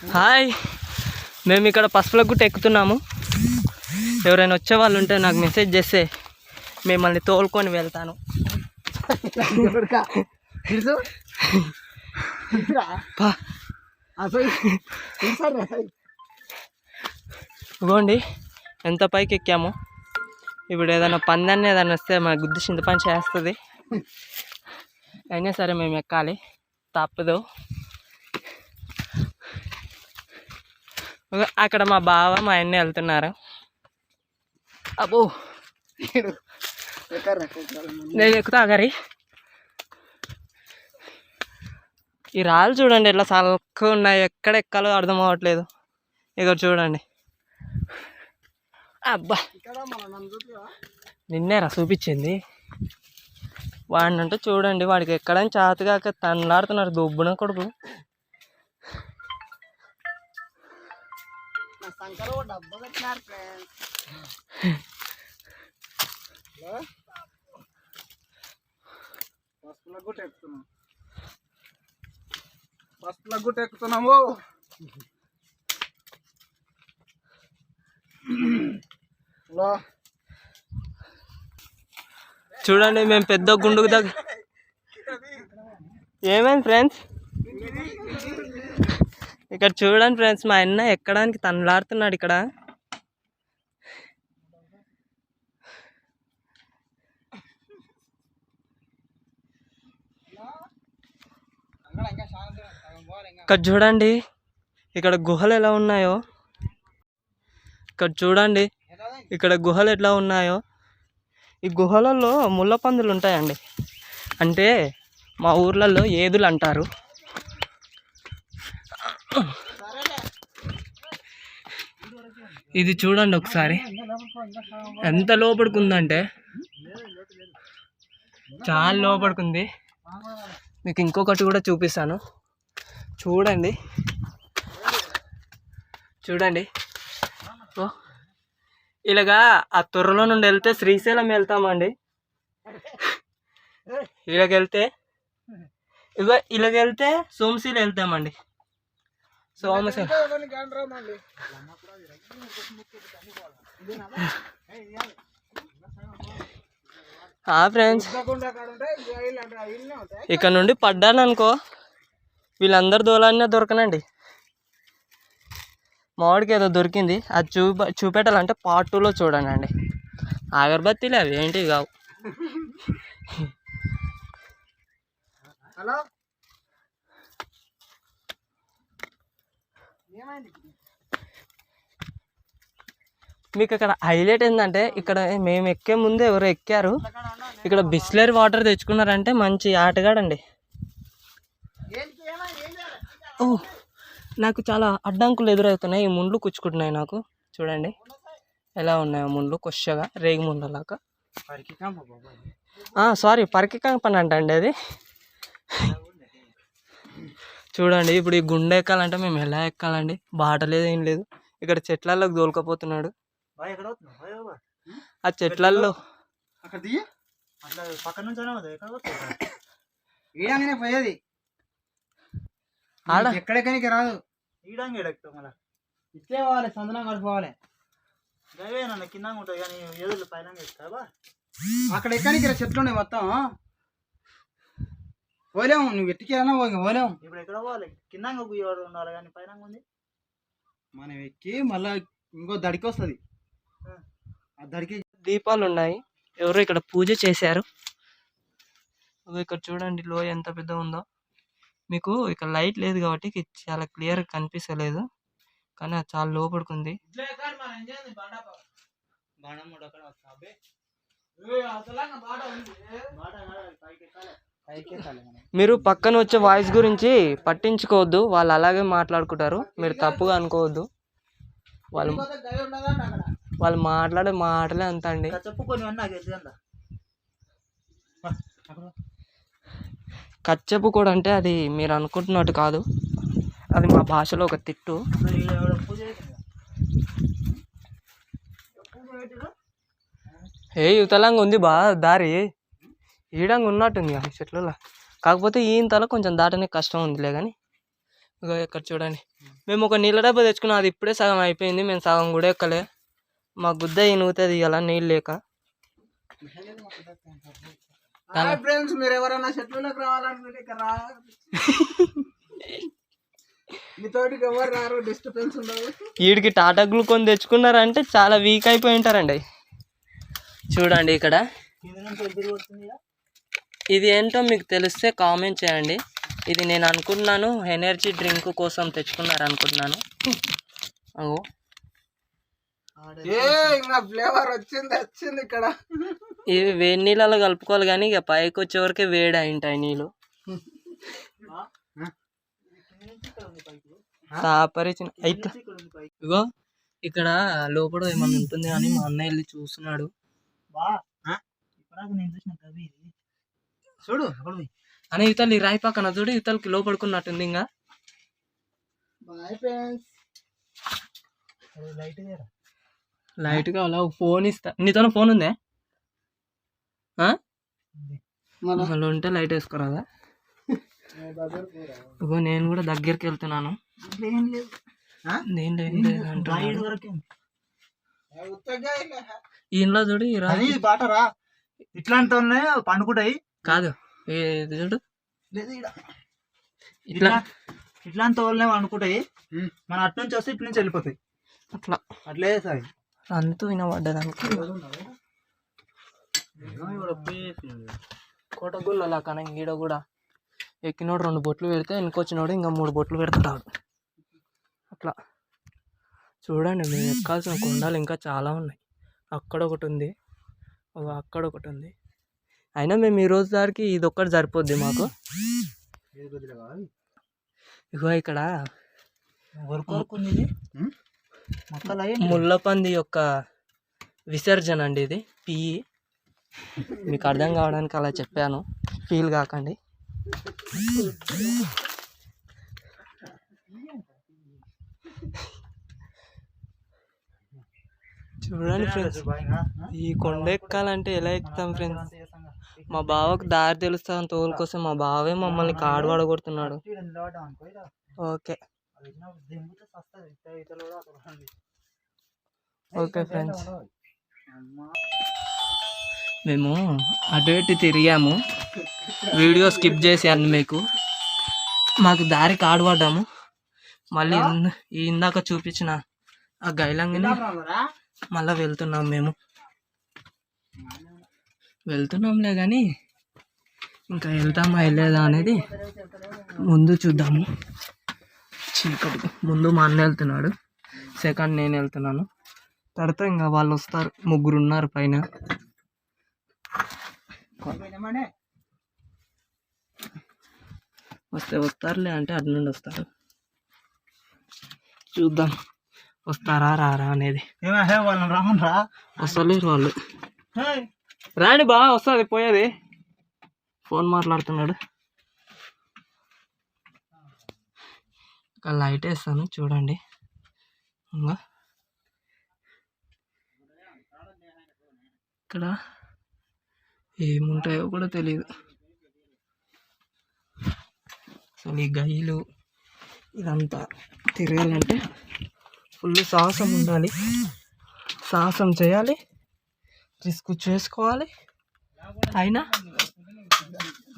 Hi, మేము ఇక్కడ పసుపుల గుట్ట ఎక్కుతున్నాము. ఎవరైనా వచ్చే వాళ్ళు ఉంటే నాకు మెసేజ్ చేస్తే మిమ్మల్ని తోలుకొని వెళ్తాను. ఇగోండి ఎంత పైకి ఎక్కాము. ఇప్పుడు ఏదైనా పందాన్ని ఏదైనా వస్తే మా గుద్ది చింతపండు చేస్తుంది. అయినా సరే మేము ఎక్కాలి, తప్పదు. అక్కడ మా బావ మా అన్న వెళ్తున్నారు. అబ్బో నేను ఎక్కుతా గారి. ఈ రాళ్ళు చూడండి ఎట్లా చల్లగా ఉన్నాయి, ఎక్కడ ఎక్కాలో అర్థం అవ్వట్లేదు. ఇక్కడ చూడండి. అబ్బా నిన్నేరా చూపించింది వాడిని. అంటే చూడండి, వాడికి ఎక్కడానికి చేతగాక తనలాడుతున్నారు దుబ్బున కొడుకు. పసుపుల గుట్ట ఎక్కుతున్నాము. చూడండి మేము పెద్ద గుండుకు దగ్గర. ఏమైంది ఫ్రెండ్స్? ఇక్కడ చూడండి ఫ్రెండ్స్, మా అన్న ఎక్కడానికి తనలాడుతున్నాడు. ఇక్కడ ఇక్కడ చూడండి, ఇక్కడ గుహలు ఎలా ఉన్నాయో. ఇక్కడ చూడండి, ఇక్కడ గుహలు ఎట్లా ఉన్నాయో. ఈ గుహలలో ముళ్ళ పందులు ఉంటాయండి. అంటే మా ఊర్లలో ఏదులు అంటారు. ఇది చూడండి ఒకసారి ఎంత లోపలికుందంటే, చాలా లోపలికుంది. మీకు ఇంకొకటి కూడా చూపిస్తాను. చూడండి చూడండి. ఇలాగా ఆ తొర్రలో నుండి వెళ్తే శ్రీశైలం వెళ్తామండి. ఇలాగెళ్తే ఇలాగెళ్తే సోమశీల వెళ్తామండి. సోమశీల ఫ్రెండ్స్, ఇక్కడ నుండి పడ్డాననుకో వీళ్ళందరు దూలాన్నే దొరకనండి. మామిడికి ఏదో దొరికింది, అది చూపెట్టాలంటే పార్ట్ 2లో చూడండి. అగరబత్తీలు అవి ఏంటి కావు. మీకు ఇక్కడ హైలైట్ ఏంటంటే, ఇక్కడ మేము ఎక్కే ముందు ఎవరు ఎక్కారు, ఇక్కడ బిస్లరీ వాటర్ తెచ్చుకున్నారంటే మంచి ఆటగాడండి. ఓ నాకు చాలా అడ్డంకులు ఎదురవుతున్నాయి. ఈ ముండ్లు కుచ్చుకుంటున్నాయి నాకు. చూడండి ఎలా ఉన్నాయో ముండ్లు, కొచ్చగా రేగి ముండ్లలాగా. సారీ, పరికి కంపని అంటండి అది. చూడండి ఇప్పుడు ఈ గుండె ఎక్కాలంటే మేము ఎలా ఎక్కాలండి? బాట లేదు, ఏం లేదు. ఇక్కడ చెట్లలోకి దోలుకపోతున్నాడు. ఆ చెట్లల్లో పోయేది ఎక్కడెక్కడికి రాదు. ఇట్లే పోవాలి, సందనం కడిపోవాలి. కింద ఉంటుంది కానీ ఎదురు పైన అక్కడ ఎక్కడికి చెట్లు ఉన్నాయి మొత్తం. పోలేము, నువ్వు ఎట్టికెళ్ళినా పోలేము. ఇప్పుడు ఎక్కడ పోవాలి? కింద ఉండాలి కానీ పైన ఉంది. మనం ఎక్కి మళ్ళా ఇంకో దడికి వస్తుంది. ఆ దడికి దీపాలు ఉన్నాయి. ఎవరో ఇక్కడ పూజ చేశారు. ఇక్కడ చూడండి లోయ ఎంత పెద్ద ఉందో. మీకు ఇక్కడ లైట్ లేదు కాబట్టి చాలా క్లియర్గా కనిపిస్తలేదు, కానీ అది చాలా లోపడుకుంది. మీరు పక్కన వచ్చే వాయిస్ గురించి పట్టించుకోవద్దు, వాళ్ళు అలాగే మాట్లాడుకుంటారు. మీరు తప్పుగా అనుకోవద్దు. వాళ్ళు మాట్లాడే మాటలే అంత అండి. కచ్చెపు కూడా అంటే అది మీరు అనుకుంటున్నట్టు కాదు, అది మా భాషలో ఒక తిట్టు. యువతలంగా ఉంది దారి, ఈడంగా ఉన్నట్టుంది ఆ చెట్లలో. కాకపోతే ఈయన తల కొంచెం దాటనే కష్టం ఉందిలే కానీ ఇగో ఇక్కడ చూడండి, మేము ఒక నీళ్ళ డబ్బా తెచ్చుకున్నాం, అది ఇప్పుడే సగం అయిపోయింది, మేము సగం కూడా ఎక్కలే. మా గుద్ద ఇనుగుతుంది ఇవాళ నీళ్ళు లేక. ఫ్రెండ్స్, మీరు ఎవరైనా చెట్లలోకి రావాలనుకుంటే ఇక్కడ రా. మీతోటికి ఎవరు రారు, డిస్టర్బెన్స్ ఉండదు. వీడికి టాటా గ్లూకోన్ తెచ్చుకున్నారంటే చాలా వీక్ అయిపోయి ఉంటారండి. చూడండి ఇక్కడ, ఇది ఏంటో మీకు తెలిస్తే కామెంట్ చేయండి. ఇది నేను అనుకుంటున్నాను ఎనర్జీ డ్రింక్ కోసం తెచ్చుకున్నారు అనుకుంటున్నాను. అగో ఇంకా ఫ్లేవర్ వచ్చింది ఇక్కడ. ఇవి వేడి నీళ్ళలో కలుపుకోవాలి, కానీ ఇక పైకి వచ్చే వరకే వేడి అయింటాయి నీళ్ళు. సాపరిచిన అయితే ఇగో ఇక్కడ లోపల ఏమన్నా ఉంటుంది అని మా అన్నయ్య వెళ్ళి చూస్తున్నాడు. చూడు అని ఇతలు రాయి పక్కన చూడు, ఇతలకి లోపడుకున్నట్టుంది. ఇంకా లైట్ గా అలా ఫోన్ ఇస్తా. నీతో ఫోన్ ఉందే? మళ్ళీ ఉంటే లైట్ వేసుకోరాదా? ఇగో నేను కూడా దగ్గరికి వెళ్తున్నాను. నేను లేదు అంటున్నాడు. ఈయనలో చూడు బాటరా ఇట్లాంటి పండుకుంటాయి కాదు, ఇది చూడు ఇట్లాంటి వాళ్ళనే అనుకుంటాయి. మన అటు నుంచి వస్తే ఇటు నుంచి వెళ్ళిపోతాయి. అట్లే సార్ అంతూ వినబడ్డది అనుకో. కోటగుళ్ళ కానీ ఈడ కూడా ఎక్కినోడు 2 బొట్లు పెడితే వెనుకొచ్చినోడు ఇంకా 3 బొట్లు పెడతాడు. అట్లా చూడండి, మేము ఎక్కాల్సిన కొండలు ఇంకా చాలా ఉన్నాయి. అక్కడ ఒకటి ఉంది, అక్కడ ఒకటి ఉంది. అయినా మేము ఈరోజు దానికి ఇది ఒక్కటి సరిపోద్ది మాకు. ఇగో ఇక్కడ ముళ్ళపంది యొక్క విసర్జన అండి, ఇది పిఈ. మీకు అర్థం కావడానికి అలా చెప్పాను, ఫీల్ కాకండి. చూడండి ఫ్రెండ్స్, ఈ కొండ ఎక్కాలంటే ఎలా ఎక్కుతాం ఫ్రెండ్స్? మా బావకు దారి తెలుస్తాను తోలు కోసం మా బావే మమ్మల్ని కాడు పడగొడుతున్నాడు. ఓకే ఓకే ఫ్రెండ్స్, మేము అటు ఇటు తిరిగాము, వీడియో స్కిప్ చేసాను మీకు. మాకు దారి కాడు పడ్డాము. మళ్ళీ ఇందాక చూపించిన ఆ గైలంగిని మళ్ళీ వెళ్తున్నాంలే కానీ ఇంకా వెళ్తామా వెళ్ళేదా అనేది ముందు చూద్దాము. చీకటి ముందు మా అన్న వెళ్తున్నాడు, సెకండ్ నేను వెళ్తున్నాను, తర్వాత ఇంకా వాళ్ళు వస్తారు. 3 ఉన్నారు పైన. వస్తారులే అంటే అటు నుండి వస్తారు. చూద్దాం వస్తారా రారా అనేది. వస్తలేరు వాళ్ళు. రాండి బా, వస్తుంది పోయేది. ఫోన్ మాట్లాడుతున్నాడు. లైట్ వేస్తాను చూడండి. ఇంకా ఇక్కడ ఏముంటాయో కూడా తెలియదు అసలు. ఈ గైలు ఇదంతా తిరగాలంటే ఫుల్ సాహసం ఉండాలి, సాహసం చేయాలి, రిస్క్ చేసుకోవాలి, అయినా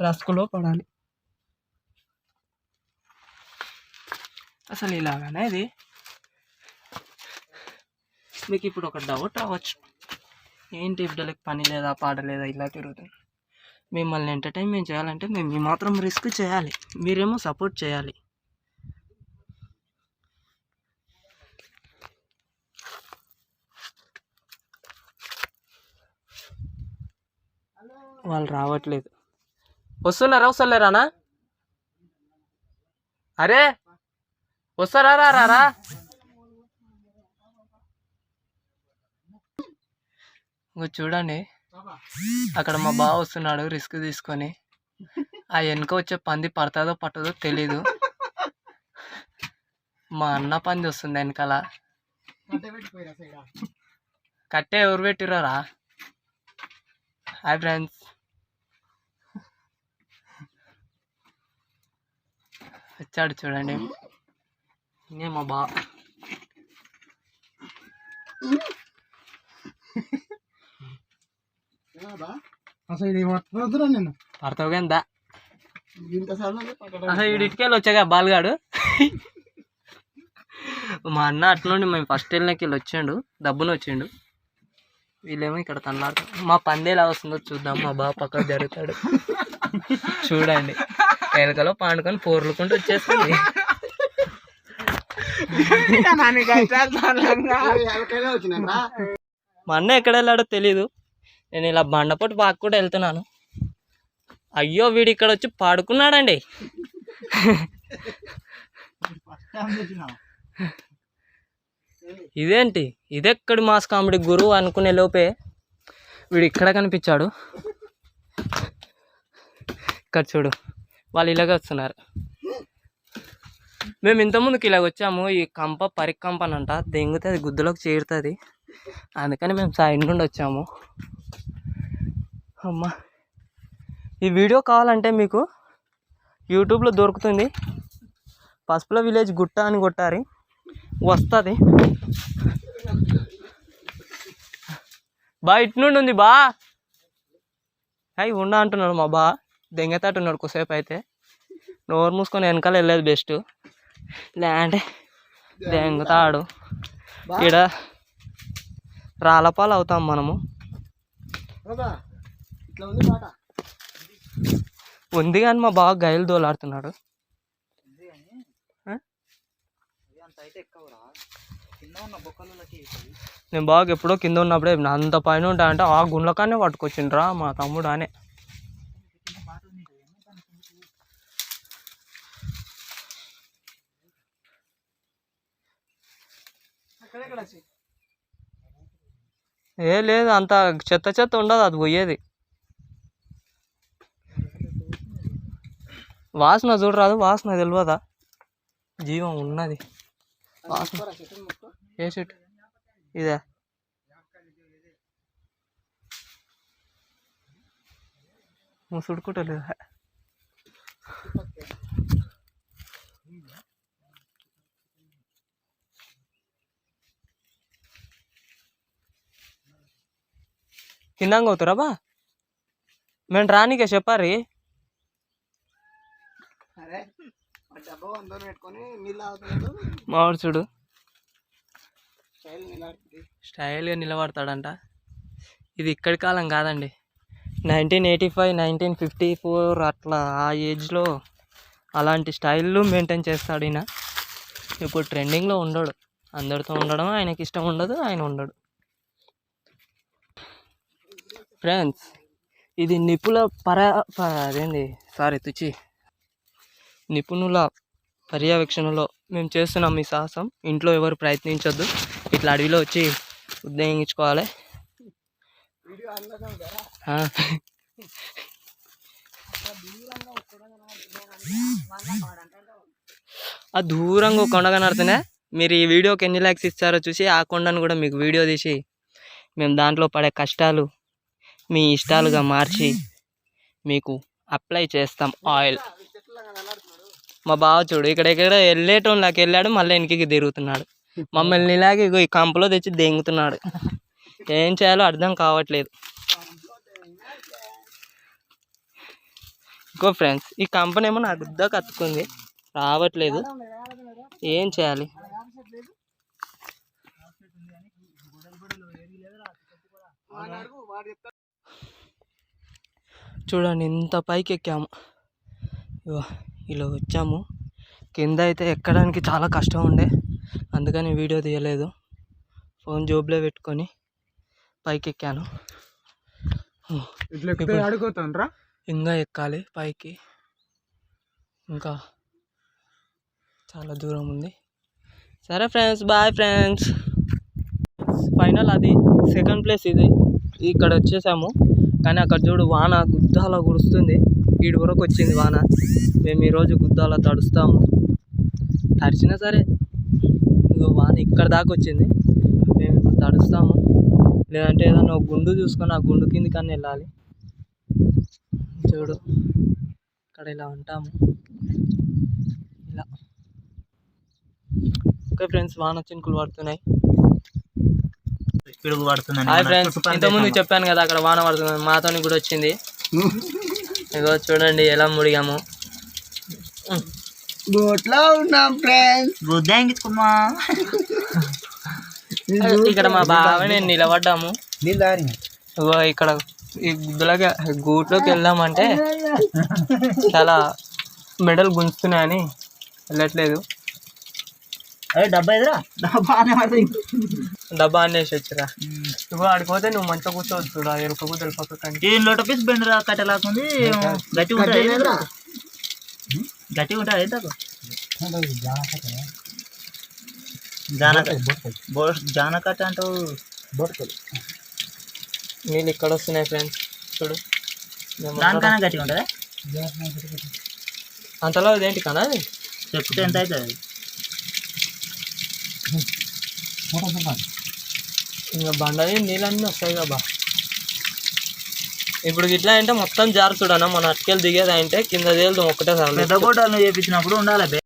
రస్కులో పడాలి. అసలు ఇలాగానే ఇది. మీకు ఇప్పుడు ఒక డౌట్ రావచ్చు, ఏంటి బిడ్డలకి పని లేదా పాట లేదా ఇలా తిరుగుతుంది. మిమ్మల్ని ఎంటర్టైన్మెంట్ చేయాలంటే మేము మాత్రం రిస్క్ చేయాలి, మీరేమో సపోర్ట్ చేయాలి. వాళ్ళు రావట్లేదు. వస్తలేరానా? అరే వస్తారా రారా? చూడండి అక్కడ మా బావ వస్తున్నాడు రిస్క్ తీసుకొని. ఆ వెనక వచ్చే పంది పడుతుందో పట్టదో తెలీదు. మా అన్న పంది వస్తుంది వెనకాల. కట్టే ఎవరు పెట్టిరారా? హాయ్ ఫ్రెండ్స్, వచ్చాడు చూడండి. ఇంకే మా బా అసలు ఇది పడుతుందిరా నేను పడతావు కానీ దా ఇంత అసలు వీడికెళ్ళి వచ్చాగా బాలుగాడు మా అన్న అట్నుండి మేము ఫస్ట్ వెళ్ళకి వెళ్ళి వచ్చిండు దబ్బున వచ్చిండు వీళ్ళేమో ఇక్కడ తనలాడుతారు మా పంది ఎలా వస్తుందో చూద్దాం మా బావ పక్కకు జరుగుతాడు చూడండి ఎలకలో పండుకొని పోర్లుకుంటూ వచ్చేస్తుంది మా అన్న ఎక్కడ వెళ్ళాడో తెలీదు నేను ఇలా బండపోటు బాగా కూడా వెళ్తున్నాను అయ్యో వీడు ఇక్కడ వచ్చి పాడుకున్నాడండి ఇదేంటి ఇదెక్కడి మాస్ కామెడీ గురువు అనుకునే లోపే వీడు ఇక్కడ కనిపించాడు ఇక్కడ చూడు వాళ్ళు ఇలాగే వస్తున్నారు మేము ఇంతకుముందుకు ఇలాగ వచ్చాము ఈ కంప పరికంప అనంట దెంగుతుంది గుద్దులోకి చేరుతుంది అందుకని మేము సైడ్ నుండి వచ్చాము అమ్మా ఈ వీడియో కావాలంటే మీకు యూట్యూబ్లో దొరుకుతుంది పసుపుల విలేజ్ గుట్ట అని కొట్టారు వస్తుంది బా ఇటు నుండి ఉంది బా అవి ఉండ అంటున్నాడు మా బా దెంగతాటున్నాడు కొద్దిసేపు అయితే నోరు మూసుకొని వెనకాల వెళ్ళేది బెస్ట్ లేదంటే దెంగతాడు ఇక్కడ రాళ్ళపాలు అవుతాం మనము ఇట్లా ఉంది పాట ఉంది కానీ మా బాగా గయలు దోలాడుతున్నాడు నేను బాగా ఎప్పుడో కింద ఉన్నప్పుడే అంత పైన ఉంటాయంటే ఆ గుండ్లకానే పట్టుకొచ్చిండ్రా మా తమ్ముడు అనే ఏ లేదు అంత చెత్త చెత్త ఉండదు అది పోయేది వాసన చూడరాదు వాసన తెలియదా జీవం ఉన్నది వాసన ఏ చెట్టు ఇదే ముసుడుకుంటలేదు కిందంగా అవుతారా బా మేము రానికే చెప్పారు మావాడు చూడు స్టైల్గా నిలబడతాడంట ఇది ఇక్కడి కాలం కాదండి 1985 1954 అట్లా ఆ ఏజ్లో అలాంటి స్టైల్లో మెయింటైన్ చేస్తాడు ఈయన ఇప్పుడు ట్రెండింగ్లో ఉండడు అందరితో ఉండడం ఆయనకి ఇష్టం ఉండదు ఆయన ఉండడు ఫ్రెండ్స్ ఇది నిపుణుల పర్యవేక్షణలో మేము చేస్తున్నాం ఈ సాహసం ఇంట్లో ఎవరు ప్రయత్నించొద్దు ఇట్లా అడవిలో వచ్చి ఉద్యోగించుకోవాలి ఆ దూరంగా కొండ కనడుతున్నా మీరు ఈ వీడియోకి ఎన్ని లైక్స్ ఇస్తారో చూసి ఆ కొండను కూడా మీకు వీడియో తీసి మేము దాంట్లో పడే కష్టాలు మీ ఇష్టాలుగా మార్చి మీకు అప్లై చేస్తాం ఆయిల్ మా బావ చూడు ఇక్కడెక్కడ వెళ్ళేటోళ్ళకి వెళ్ళాడు మళ్ళీ వెనక్కి తిరుగుతున్నాడు మమ్మల్ని ఇలాగే ఈ కంపలో తెచ్చి దెంగుతున్నాడు ఏం చేయాలో అర్థం కావట్లేదు ఇంకో ఫ్రెండ్స్ ఈ కంపెనేమో నా గుద్ద కత్తుకుంది రావట్లేదు ఏం చేయాలి చూడండి ఇంత పైకి ఎక్కాము ఇలా వచ్చాము కింద అయితే ఎక్కడానికి చాలా కష్టం ఉండే అందుకని వీడియో తీయలేదు ఫోన్ జోబులో పెట్టుకొని పైకి ఎక్కాను అడుగుతాను ఇంకా ఎక్కాలి పైకి ఇంకా చాలా దూరం ఉంది సరే ఫ్రెండ్స్ బాయ్ ఫ్రెండ్స్ ఫైనల్ అది సెకండ్ ప్లేస్ ఇది ఇక్కడ వచ్చేసాము కానీ అక్కడ చూడు వాన గుద్దాల కురుస్తుంది ఈడు వరకు వచ్చింది వాన మేము ఈరోజు గుద్దాల తడుస్తాము తడిచినా సరే ఇగో వాన ఇక్కడ దాకా వచ్చింది మేము ఇప్పుడు తడుస్తాము లేదంటే ఏదైనా ఒక గుండు చూసుకొని ఆ గుండు కింది కన్నా వెళ్ళాలి చూడు ఇక్కడ ఇలా ఉంటాము ఇలా ఓకే ఫ్రెండ్స్, వాన చినుకులు పడుతున్నాయి. పిడుగు పడుతుందండి. హాయ్ ఫ్రెండ్స్, ఇంతకుముందు చెప్పాను కదా అక్కడ వాన పడుతుంది, మాతోని కూడా వచ్చింది. ఇగో చూడండి ఎలా ముడిగాము. బోట్లో ఉన్నాం ఫ్రెండ్స్. గుద్దాంగిచ్చుకున్నా. ఇక్కడ మా బావ నేను నిలబడ్డాము. ఇగో ఇక్కడ ఈ గుద్దులకి గూట్లోకి వెళ్దామంటే చాలా మెడలు గుంజుతున్నాయని వెళ్ళట్లేదు. అదే డబ్బా ఎదురా డబ్బా అనేసి వచ్చిరా. ఇగో ఆడిపోతే నువ్వు మంచిగా కూర్చోవచ్చు చూడ, ఎరుక గుద్దలు పక్కకండి. ఈ లోట పీస్ బెండ్ కట్టేలాకుంది. గట్టి ఉంటుంది, గట్టి ఉంటుంది. అయితే జానకట్ట అంటావు. నీళ్ళు ఇక్కడ వస్తున్నాయి ఫ్రెండ్స్, చూడు. దానికన్నా గట్టిగా ఉంటుందా? అంతలో ఇదేంటి కదా అది చెప్తే ఎంత అవుతుంది? ఇంకా బండది నీళ్ళన్నీ వస్తాయి కదా. ఇప్పుడు ఇట్లా అంటే మొత్తం జారు చూడనా, మన అటుకెళ్ళి దిగేది అంటే కింద తేలుతాం ఒక్కటే సార్. పెద్ద గోటాలు చేపించినప్పుడు ఉండాలి.